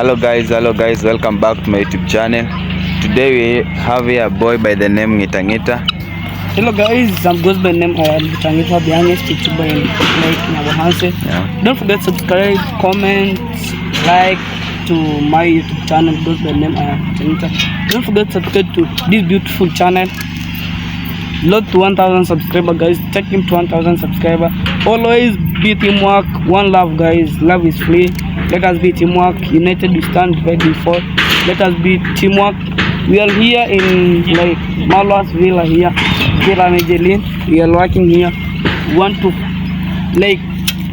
Hello guys, welcome back to my YouTube channel. Today we have here a boy by the name Ngita. Hello guys, I'm goes by name Ngita, the youngest YouTuber in Nyabohanse. Don't forget to subscribe, comment, like to my YouTube channel goes by name Ngita. Don't forget to subscribe to this beautiful channel. Load to 1,000 subscriber guys. Take him to 1,000 subscriber. Always be teamwork. One love guys. Love is free. Let us be teamwork. United we stand, divided we fall. Let us be teamwork. We are here in like Malwas Villa here, Villa Magellan. We are working here. We want to like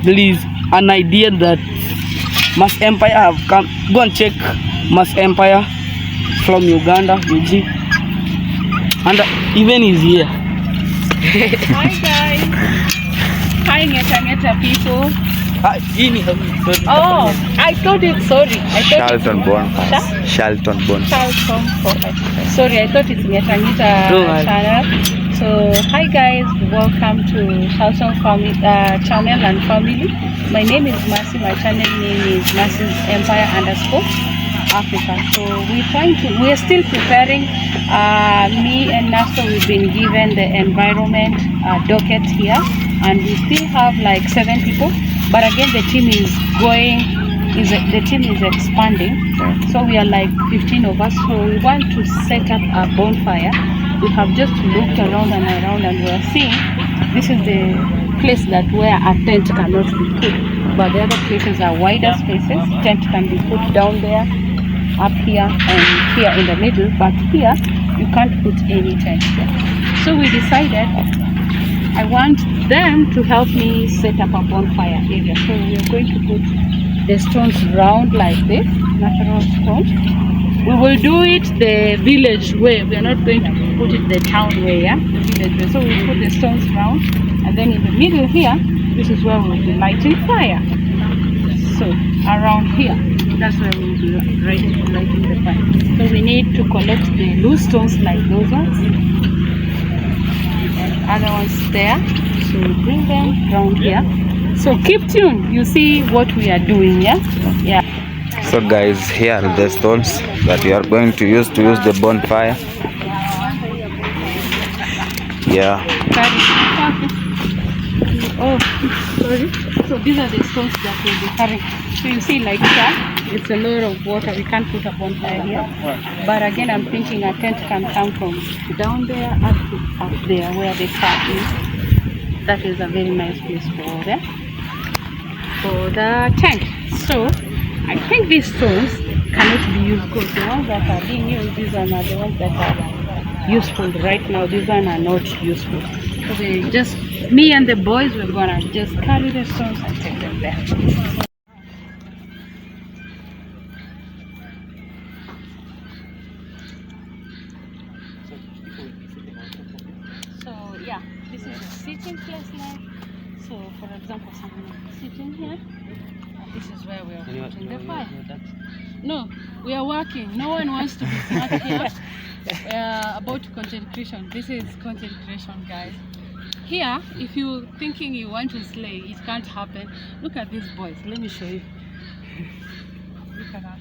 release an idea that Mass Empire have come. Go and check Mass Empire from Uganda, UG. And even is here. Hi guys. Hi Ngeta people. Oh, I thought it's sorry. Charlton Bonfire. Charlton Bonfire. Sorry, I thought it's Ngeta channel. So hi guys, welcome to Charlton family channel and family. My name is Mercy. My channel name is Mercy's Empire _Africa. So we're still preparing. Me and Naso, we've been given the environment docket here, and we still have like 7 people. But again, the team is expanding. So we are like 15 of us. So we want to set up a bonfire. We have just looked around, and we are seeing this is the place that where a tent cannot be put. But the other places are wider spaces. Tent can be put down there, up here, and here in the middle. But here you can't put any tent there. So we decided I want them to help me set up a bonfire area. So we are going to put the stones round like this, natural stones. We will do it the village way. We are not going to put it the town way, the village way. So we put the stones round, and then in the middle here, this is where we will be lighting fire. So around here, that's where we will be lighting the fire. So we need to collect the loose stones like those ones and other ones there. So we bring them around here. So keep tuned. You see what we are doing, yeah. So guys, here are the stones that we are going to use the bonfire. Yeah. Oh, sorry. So these are the stones that we'll be carrying. So you see like that, it's a lot of water. We can't put a bonfire here. But again, I'm thinking a tent can come from down there up to up there where the car is. That is a very nice place for the tent. So I think these stones cannot be used because the ones that are being used, these are not the ones that are useful right now. These ones are not useful. So they just, me and the boys, we're gonna just carry the stones and take them there. So yeah, this is a sitting place now. So for example, someone is sitting here. This is where we are putting the fire. No, we are working. No one wants to be smart here. About content creation. This is content creation, guys. Here, if you're thinking you want to slay, it can't happen. Look at these boys. Let me show you. Look at that.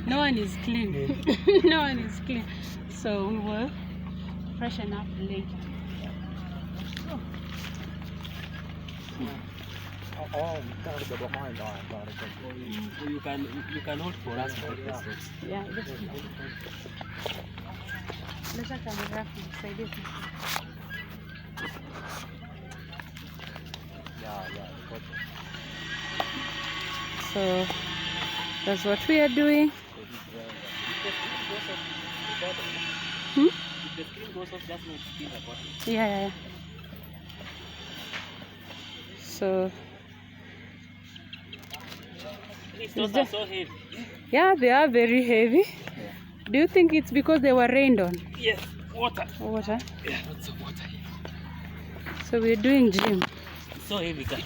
No one is clean. No one is clean. So we will freshen up later. You can hold for us for this. Yeah, let's camera beside it. So that's what we are doing. If the screen goes off, just make screen recording. Yeah. So these stones are so heavy. Yeah, they are very heavy. Yeah. Do you think it's because they were rained on? Yes, water. Water? Yeah, lots of water here. So we're doing gym. So heavy, guys.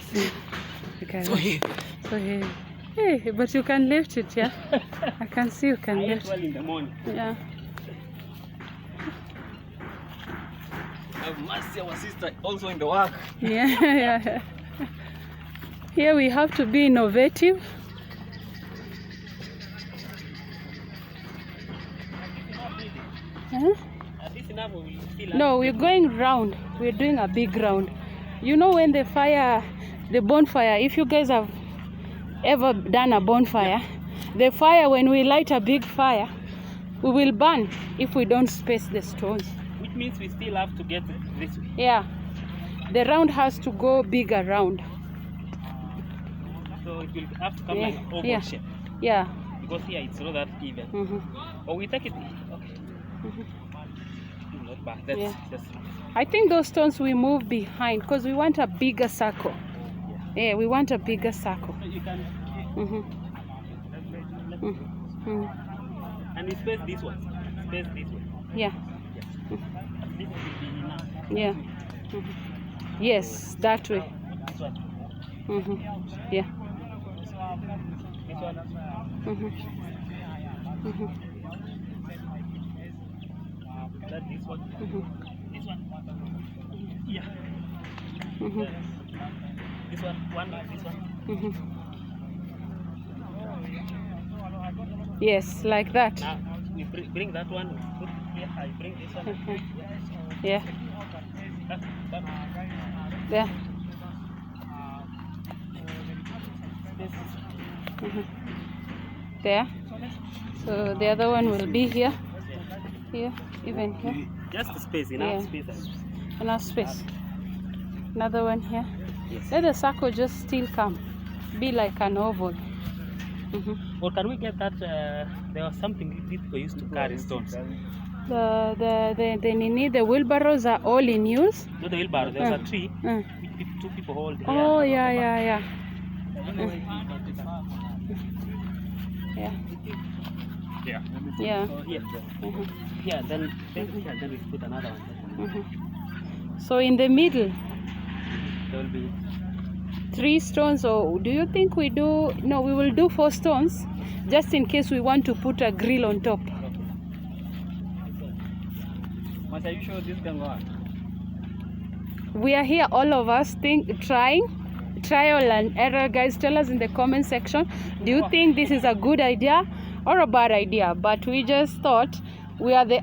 Okay. So heavy. So heavy. Hey, but you can lift it, yeah? I can see you can lift it. Well in the morning. Yeah. Have Mercy, our sister, also in the work. Yeah. Here we have to be innovative. Huh? No, we're going round. We're doing a big round. You know when the bonfire, if you guys have ever done a bonfire, the fire, when we light a big fire, we will burn if we don't space the stones. Which means we still have to get this way. Yeah. The round has to go bigger round. So it will have to come like oval shape. Yeah. Because here it's not that even. Or we take it. Okay. Not bad. That's just. I think those stones we move behind because we want a bigger circle. Yeah, we want a bigger circle. So you can. And we space this one. Space this one. Yeah. Yes. This will be enough. Yeah. Yes, that way. This one. Yeah. This one. That this one. This one. Yeah. This one. This one. Yes, like that. Now we bring that one. Put here. I bring this one. Yeah. Yeah. There. So the other one will be here. Here, even here. Just space, enough space. Enough space. Another one here. Yes. Let the circle just still come. Be like an oval. Or can we get that? There was something people used to carry stones. The wheelbarrows are all in use. Not the wheelbarrow. There's a tree. Two people hold. Oh yeah. Yeah. Yeah. So here. Yeah. Then we put another one. So in the middle, There will be 3 stones. Or do you think we do? No, we will do 4 stones, just in case we want to put a grill on top. Are you sure this can work? We are here, all of us, trial and error. Guys, tell us in the comment section, do you think this is a good idea or a bad idea? But we just thought we are the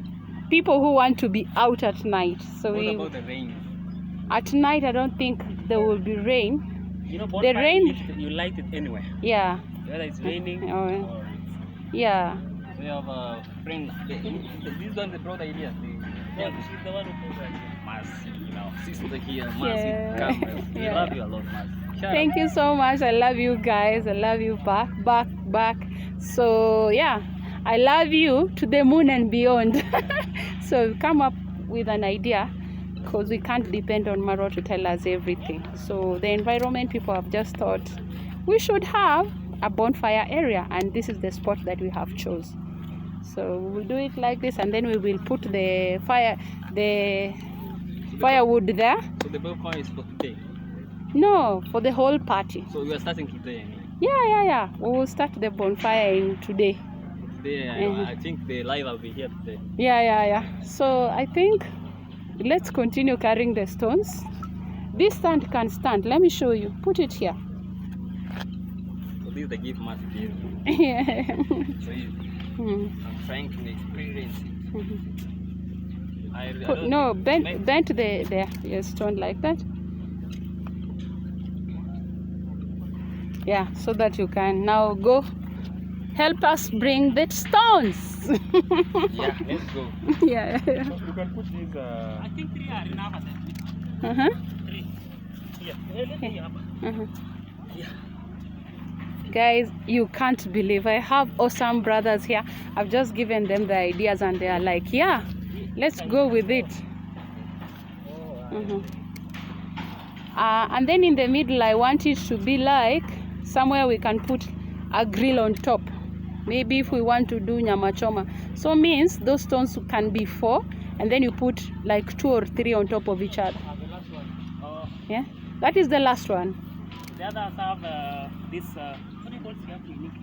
people who want to be out at night. So what about the rain? At night, I don't think there will be rain. You know, the rain, you light it anywhere. Yeah. Whether it's raining or yeah. We have a friend. This one, the broad idea. She's the one who Mas, sister here, Mas, we love you a lot, Mas. Thank you so much. I love you guys. I love you back. So yeah, I love you to the moon and beyond. So come up with an idea, because we can't depend on Maro to tell us everything. So the environment people have just thought we should have a bonfire area, and this is the spot that we have chose. So we'll do it like this, and then we will put the firewood there. So the bonfire is for today? No, for the whole party. So we are starting today? Yeah. We will start the bonfire today. Today, I think the live will be here today. Yeah. So I think let's continue carrying the stones. This stand can stand. Let me show you. Put it here. So this is the gift must give. Yeah. So easy. I'm trying to experience it. Bend the stone like that. Yeah, so that you can now go help us bring the stones. Yeah, let's go. Yeah. So you can put these. I think 3 are enough. 3. Yeah. Guys, you can't believe I have awesome brothers here. I've just given them the ideas and they are like, yeah, let's go with it. And then in the middle, I want it to be like somewhere we can put a grill on top. Maybe if we want to do nyama choma. So means those stones can be 4, and then you put like 2 or 3 on top of each other. Yeah, that is the last one. The others have this, what do you call it in English?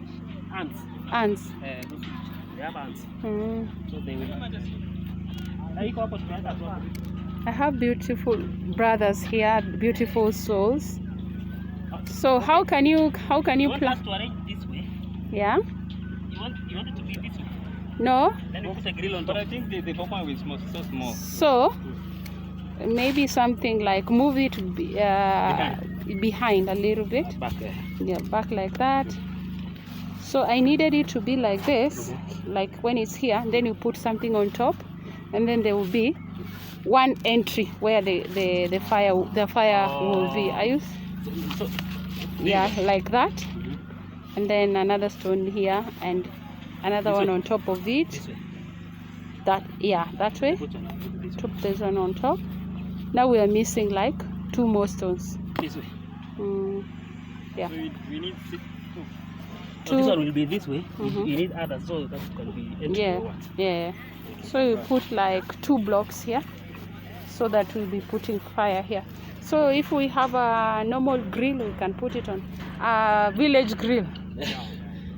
Ants. Ants. They have ants. So they will. I have beautiful brothers here, beautiful souls. So how can you You want plan? us to arrange this way? Yeah. You want it to be this way? No. Then we put a grill on top. But I think the coconut will be so small. So maybe something like move it behind a little bit. Back there. Yeah, back like that. So I needed it to be like this, like when it's here, then you put something on top, and then there will be one entry where the fire will be. Are you? So, Yeah, like that, and then another stone here and another one on top of it. this way. That that way. Put this way. Put this one on top. Now we are missing like 2 more stones. This way. Yeah. So we need 6. Two. So this one will be this way. You need others so that can be empty. Yeah. So you put like 2 blocks here, so that we'll be putting fire here. So if we have a normal grill, we can put it on a village grill.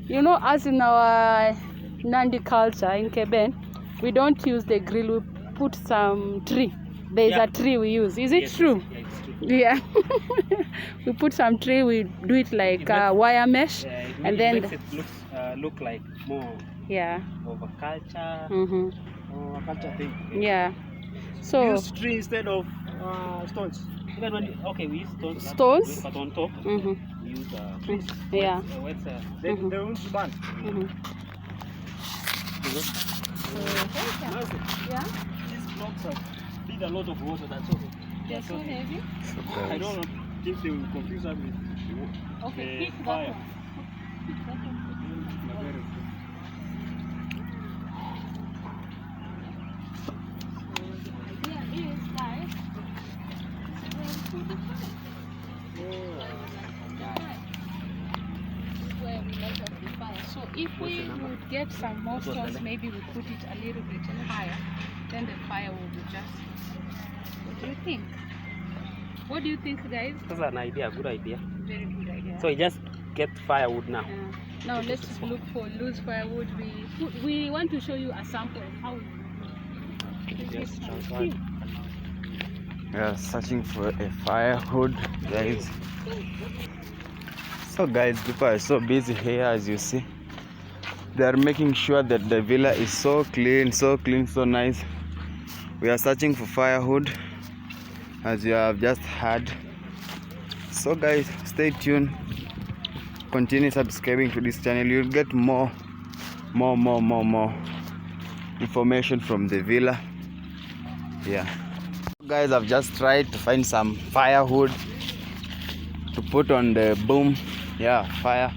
You know, as in our Nandi culture in Keben, we don't use the grill. We put some tree. There's a tree we use. Is it true? Yeah, it's true. Yeah. We put some tree. We do it like wire mesh, and then it makes it look like more of a culture. Or a culture thing. Yeah. So Use tree instead of stones. Even when we use stones. Stones? But on top, we use trees. Yeah. They won't burn. Yeah. These blocks need a lot of water. That's all. They're so heavy. I don't think they will confuse us with Okay, the pick that fire. one. Pick that one. The idea is, guys, where we let off the fire. So if we would get some more stones, maybe we put it a little bit higher, then the fire will be just. What do you think? What do you think, guys? That's an idea, good idea. Very good idea. So we just get firewood now. Now let's look for loose firewood. We want to show you a sample of how we Just transfer. We are searching for a firewood, guys. So guys, people are so busy here, as you see. They are making sure that the villa is so clean, so nice. We are searching for firewood, as you have just heard. So guys, stay tuned, continue subscribing to this channel. You'll get more information from the villa. Yeah guys, I've just tried to find some firewood to put on the boom, fire,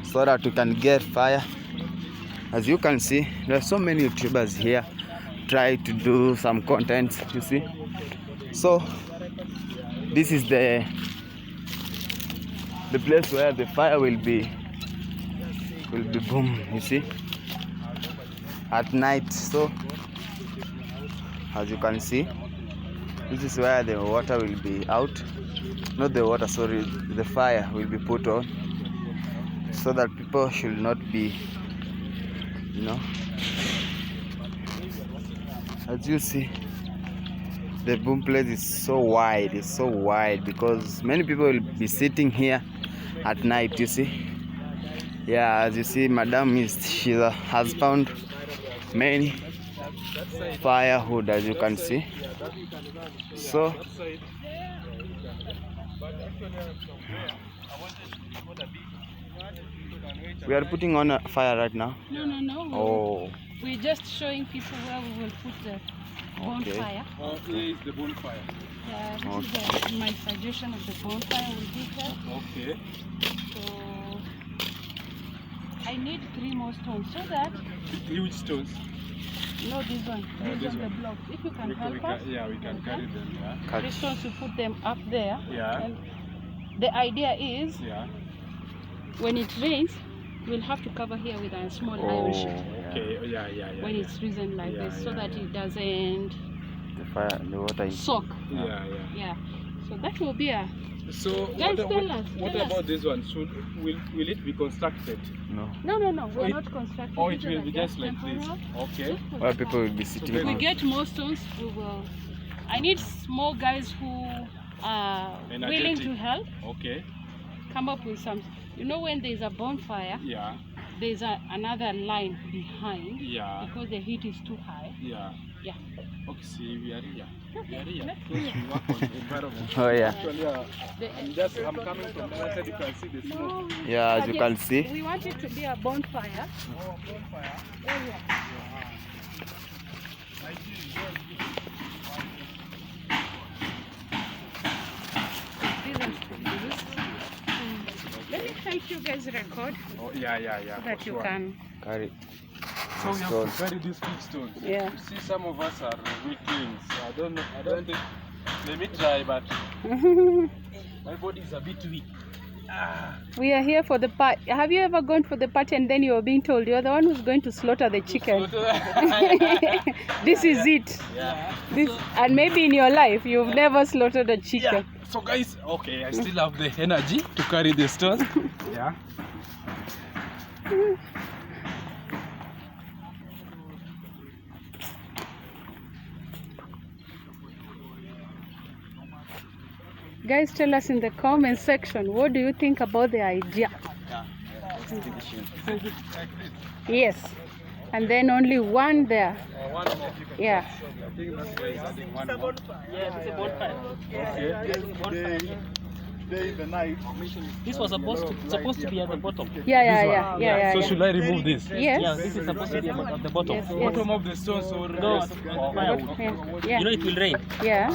so that we can get fire. As you can see, there are so many YouTubers here try to do some content, you see. So this is the place where the fire will be boom, you see, at night. So as you can see, this is where the water will be out, not the water, sorry, the fire will be put on, so that people should not be, as you see, the boom place is so wide, because many people will be sitting here at night, you see. As you see, madam has found many firewood, as you can see. So we are putting on a fire right now. No. Oh, we're just showing people where we will put the bonfire. Here is the bonfire. This is my suggestion of the bonfire will be here. Okay. So I need 3 more stones, so that Huge stones. no, this one, this the one. block. If you can help us, Yeah, we can carry them. Yeah. these stones we put them up there. Yeah. And the idea is, Yeah. when it rains, we'll have to cover here with a small iron sheet. Okay. Yeah. When it's risen like this, so that it doesn't the water is soak. Yeah. So that will be a. So Guys, tell us. what tell us. about this one? Will it be constructed? no. No, we're not constructing. Or it These are will be just like this? temporary. Okay. Where people will be sitting We on. get more stones, we will. I need more guys who are willing Energetic. to help. Okay. come up with some. You know, when there's a bonfire, Yeah. there's another line behind Yeah. because the heat is too high. Yeah. Yeah. Okay, see, we are here. We are here. Because we work on the environment. Oh yeah. Actually, I'm coming from the outside. You can see the smoke. Yeah, as you can see. We want it to be a bonfire. Oh, bonfire. Area. Let me help you guys record Oh, yeah. so that for you sure. can. Carry. So we have to Stones. carry these big stones. Yeah. You see, some of us are weaklings. I don't know. I don't think. Let me try, but my body is a bit weak. We are here for the party. Have you ever gone for the party and then you were being told you're the one who's going to slaughter the chicken? This is it. Yeah. This, and maybe in your life you've never slaughtered a chicken. Yeah. So guys, okay, I still have the energy to carry the stones. Yeah. Guys, tell us in the comment section, what do you think about the idea? Yes. And then only one there. One more. Yeah. I think that's why he's adding one more. Yeah, it's a bonfire. Okay. The night. This was supposed to be at the bottom. Yeah. So should I remove this? Yes. Yeah, this is supposed to be at the bottom. Yes, Bottom of the stones or No, firewood? Yeah. You know it will rain. Yeah.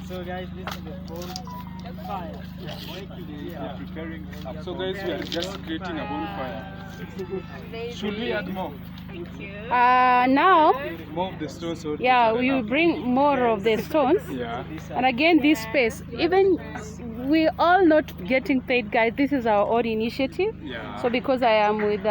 So guys, this is the bonfire. Preparing. So guys, we are just creating a bonfire. Should we add more? Now, More of the stones? Or yeah, is that we will enough? bring more of the stones. Yeah. And again, this space, even we all not getting paid, guys. This is our own initiative. Yeah. So because I am with,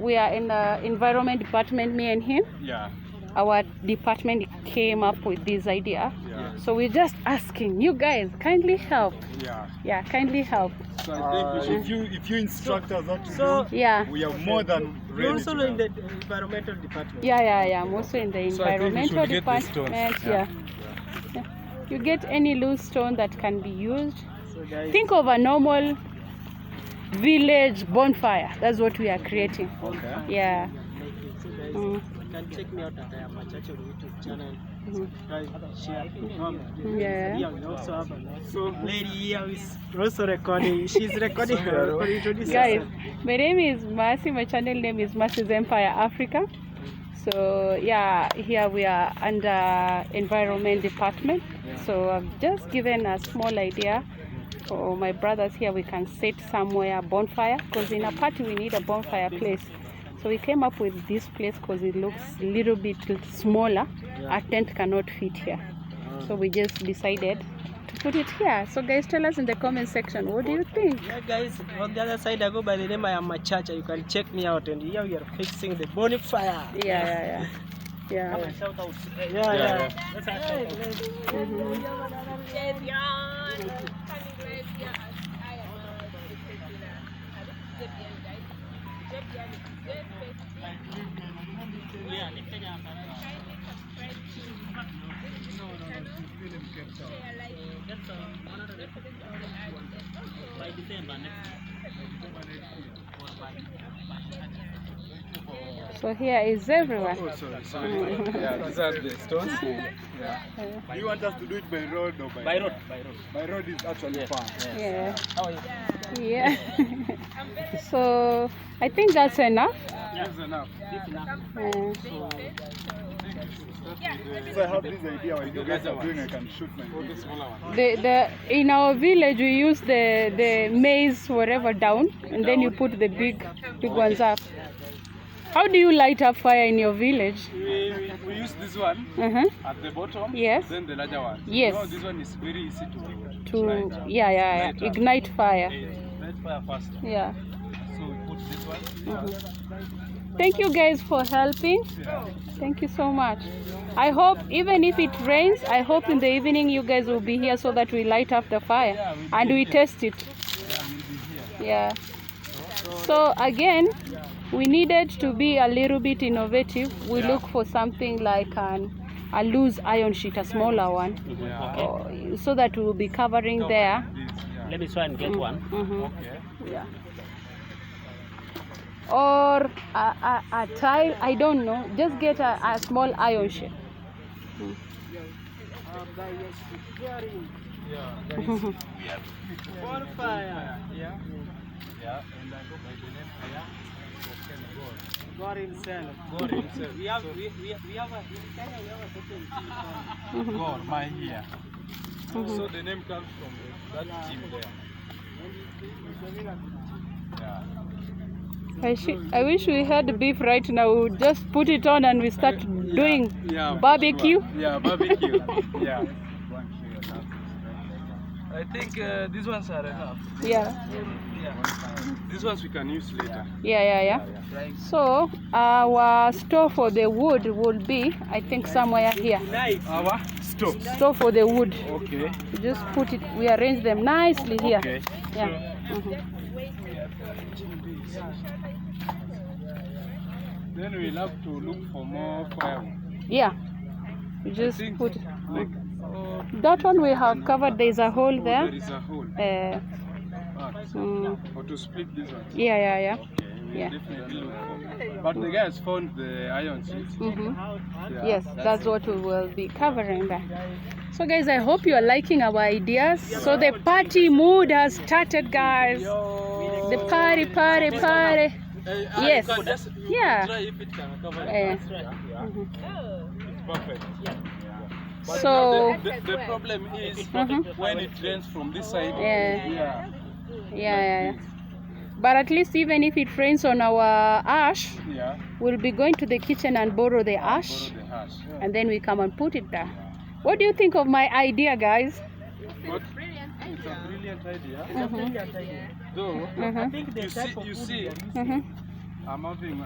we are in the environment department, me and him. Yeah. Our department came up with this idea. Yeah. So we're just asking you guys, kindly help. Yeah. Yeah, kindly help. So I think we should. If you instruct us what to So Yeah. we are more than you're ready. also to in help. the environmental department. Yeah. I'm also in the So I think we environmental should get the stones. department. Yeah. Yeah. You get any loose stone that can be used. So guys, Think of a normal village bonfire. That's what we are creating. Okay. Yeah. so guys, Mm. you can check me out at Machacho YouTube channel. Mhm. Subscribe, share, comment. Yeah. Here we also have a lady here who is also recording. She's recording her. Introduce Guys, yourself. my name is Mercy. My channel name is Mercy's Empire Africa. So yeah, here we are under environment department. So I've just given a small idea for my brothers here. We can set somewhere bonfire because in a party we need a bonfire place. So we came up with this place because it looks a little bit smaller. A tent cannot fit here. So we just decided to put it here. So guys, tell us in the comment section, what do you think? Yeah, guys, on the other side, I go by the name I am Machacha. You can check me out, and here we are fixing the bonfire. Yeah. Shout out. Yeah. Yeah. Let's have shout out. So here is everyone. Oh, sorry. Yeah, these are the stones. Yeah. Do you want us to do it by road or by By road. By road is actually fun. Yeah. How are you? Yeah. So I think that's enough. That's enough. Uh, So I have this idea when you guys are doing, I can shoot my For the smaller one. the in our village we use the maize whatever down, and then you put the big ones up. How do you light up fire in your village? We use this one at the bottom. Yes. Then the larger one. Yes. No, this one is very easy to To light up. yeah Light up. ignite fire. Light fire fast. Yeah. So we put this one. Thank you guys for helping. Thank you so much. I hope even if it rains, I hope in the evening you guys will be here so that we light up the fire and we test it. Yeah. So again, we needed to be a little bit innovative. We look for something like a loose iron sheet, a smaller one, so that we will be covering there. Let me try and get one. Okay. Yeah. Or a tile, I don't know. Just get a small iron sheet. Bonfire. Yeah. Yeah. And I go by the name God himself. God himself. We have a certain God, my here. So the name comes from that team there. Yeah. I wish we had beef right now. We would just put it on and we start doing barbecue. Sure. Yeah, barbecue. Yeah. I think these ones are enough. Yeah. These ones we can use later. Yeah. So our store for the wood will be, I think, somewhere here. Our stove. Store for the wood. Okay. We just put it. We arrange them nicely here. Okay. Yeah. Then we'll have to look for more firewood. Yeah. We just think put it. like That one we have covered. There's a hole there. there is a hole. Or to split this one. Yeah. Okay, we'll Yeah. definitely look for. But the guys found the iron sheets. Yeah. Yes, that's what we will be covering there. So guys, I hope you are liking our ideas. So the party mood has started, guys. The party. Yes. Yeah. Try if it can cover it. It's Perfect. So The problem is when it rains from this side. yeah. But at least even if it rains on our ash, we'll be going to the kitchen and borrow the ash, and then we come and put it there. What do you think of my idea, guys? But it's a brilliant idea. Though, you see, I'm having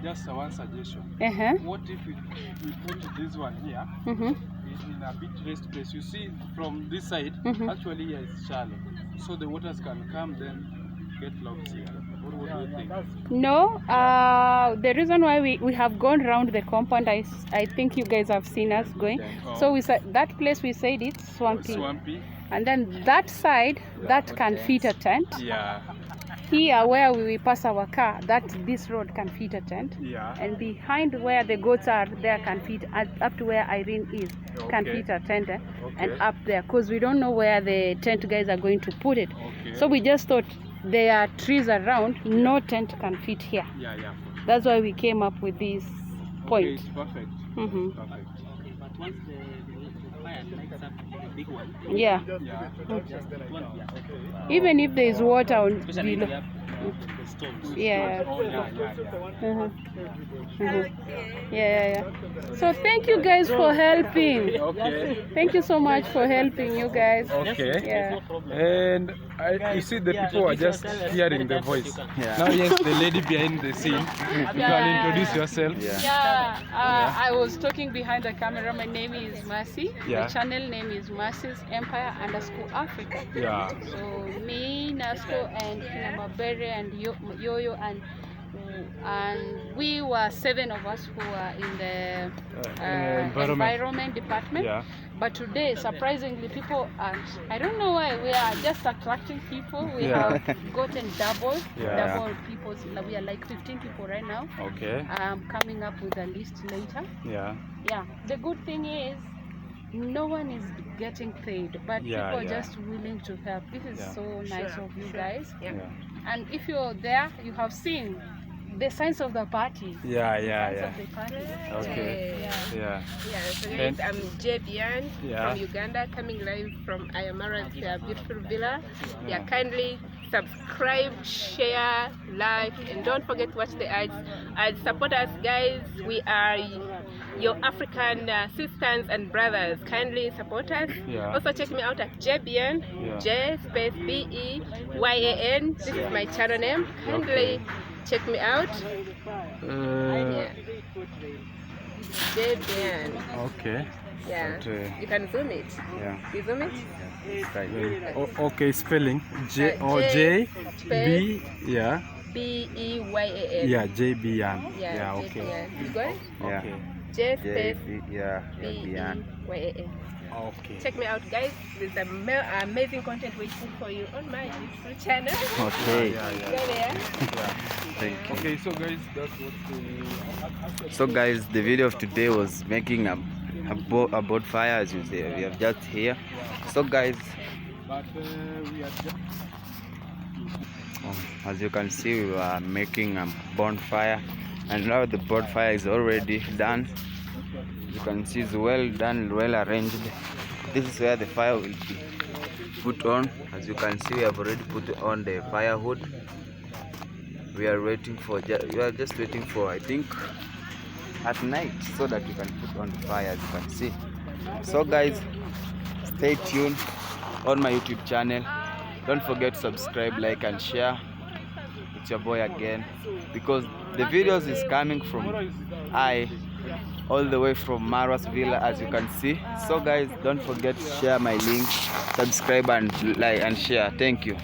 just one suggestion. What if we put this one here in a bit raised place? You see, from this side, actually here is shallow, so the waters can come then get locked here. What do you think? No, the reason why we have gone around the compound, I think you guys have seen us going. So we said that place, we said it's swampy. And then that side, that can fit a tent. Yeah. Here where we pass our car, this road can fit a tent. Yeah. And behind where the goats are, there can fit up to where Irene is, can fit a tent. And up there, because we don't know where the tent guys are going to put it. So we just thought there are trees around, no tent can fit here. Yeah. That's why we came up with this point. Okay, it's perfect. Perfect. But once the fire lights up the big one, Yeah. yeah. Even if there is water on Especially below. if you have the stones. Yeah. Oh, yeah. Yeah. So thank you guys for helping. Okay. Thank you so much for helping, you guys. Okay. Yeah. And you see the people are just hearing the voice. Yeah. Now yes, the lady behind the scene. You can introduce yourself. I was talking behind the camera. My name is Mercy. Yeah. The channel name is Mercy's Empire _Africa. Yeah. So me, Nasco, and Kinamabere and Yo-Yo and we were 7 of us who were in the environment department. Yeah. But today, surprisingly, people are, I don't know why, we are just attracting people. We have gotten double people. We are like 15 people right now. Okay. Coming up with a list later. Yeah. Yeah. The good thing is, no one is getting paid, but people are just willing to help. This is so nice of you guys. And if you're there, you have seen the signs of the party. Yeah. Of the party. Okay. Yeah. So I'm Jebian from Uganda, coming live from Ayamara's beautiful villa. Kindly subscribe, share, like, and don't forget to watch the ads. And support us, guys. We are your African sisters and brothers. Kindly support us. Also check me out at Jebian, J_BEYAN. This is my channel name. Kindly check me out. Jebian. Okay. Yeah. But, You can zoom it. yeah. You zoom it? It's right. Okay, spelling J O J, J B, yeah, B-E-Y-A-N. yeah, J B N. Yeah, Yeah, J okay. B N. You got it? Yeah. Okay. J space Yeah. Beyond. B-E-Y-A-N. Okay. Check me out, guys. There's amazing content waiting for you on my YouTube channel. Okay. Go there. Thank you. Okay, so guys, that's what So guys, the video of today was making a bonfire, as you say. We have just here. So guys, but we are just as you can see, we were making a bonfire, and now the bonfire is already done. You can see it's well done, well arranged. This is where the fire will be put on. As you can see, we have already put on the firewood. We are waiting for just waiting for, I think, at night, so that we can put on the fire, as you can see. So guys, stay tuned on my YouTube channel. Don't forget to subscribe, like and share. It's your boy again, because the videos is coming from all the way from Marwas Villa, as you can see. So guys, don't forget to share my link, subscribe and like and share. Thank you.